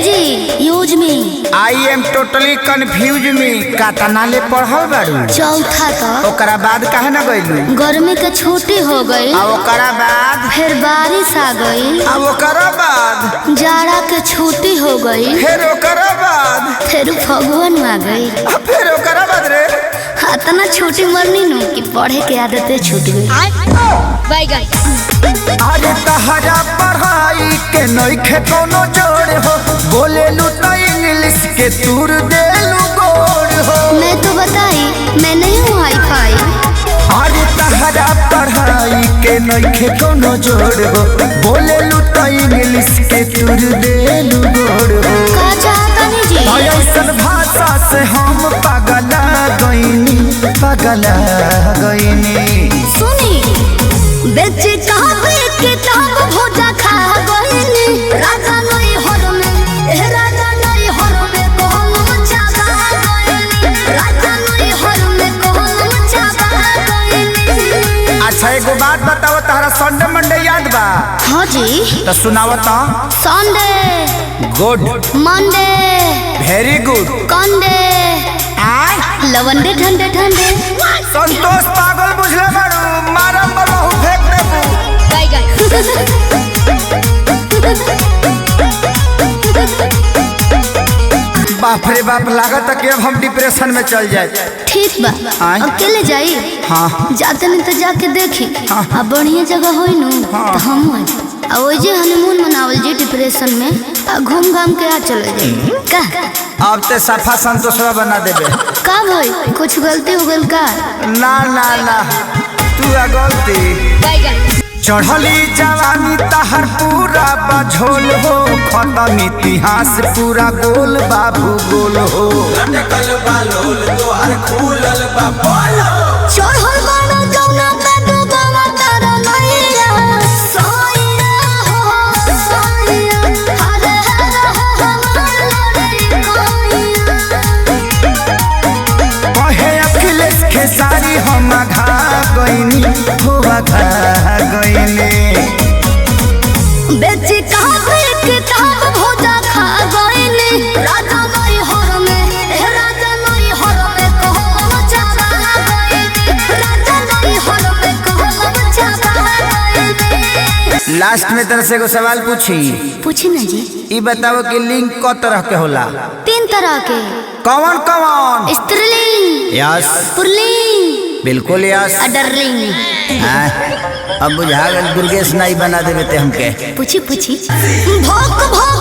जी use me I am totally confuse में कातना ले पढ़ल बारू चौथा तक ओकरा बाद काहे न गइलू गर्मी के छुट्टी हो गई आ ओकरा बाद फिर बारिश आ गई आ ओकरा बाद जाड़ा के छुट्टी हो गई फिर ओकरा बाद फिर फगुन आ गई आ फिर ओकरा बाद रे इतना छुट्टी मरनी नु कि पढ़े के आदतें छूट गई। अरे तहरा पढ़ाई के नइखे कोनो जोड़ हो बोलेलू त इंग्लिश के तूर देलू गोड़ हो। मैं तो बताई मैं नहीं हूँ हाई फाई। अरे तहरा पढ़ाई के नइखे कोनो जोड़ हो बोलेलू त इंग्लिश के तूर देलू गोड़ हो। का चाहता नहीं जी ऐसन भाषा से हम पगला गईनी सुनी बेचे कहबे किताब भोजा खा गईनी राजा नहीं हर में राजा नहीं हर में कहूँ चाबा गईनी राजा नहीं हर में कहूँ चाबा गईनी। अच्छा एगो बात बताओ तहरा संडे मंडे याद बा? हाँ जी तो सुनावत Sunday good Monday very good कंडे लवंडे ठंडे ठंडे। संतोष पागल बुझले बारू मारम बलहु फेंक देबू। बाप रे बाप लागत कि अब हम डिप्रेशन में चल जाए। ठीक बा अकेले जाई हाँ जाते नहीं तो जाके देखी हाँ। अब बढ़िया जगह होई नु तो हम वही हनीमून मनावल जी डिप्रेशन में घूम घाम के आ चले जाए का। अब ते सफा संतोषवा बना देबे का भाई कुछ गलती हो गल का? ना ना ना तू आ गलती चढ़ली जवानी तहर पूरा बझोल हो खत्म इतिहास पूरा गोल बाबू गोल हो। चढ़ल बानो जौना पे डूबवा तारा नैया सोइया हो सोइया हरे हरे कहे अखिलेश खेसारी हम घा गईनी हो घा गईनी। बेची कहबे किताब भोजा खा गईनी राजा नहीं हर में राजा नहीं हर में कहूँ चाबा गईनी राजा नहीं हर में कहूँ चाबा गईनी। लास्ट में तरह से एगो सवाल पूछी ना जी ई बताओ कि लिंग क तरह के होला? 3 तरह के। कौन कौन? स्त्रीलिंग यस पुल्लिंग बिल्कुल यस अडरलिंग। हाँ, अब बुझा गल दुर्गेश नाई बना देवे ते हमके। पूछी भोक भोक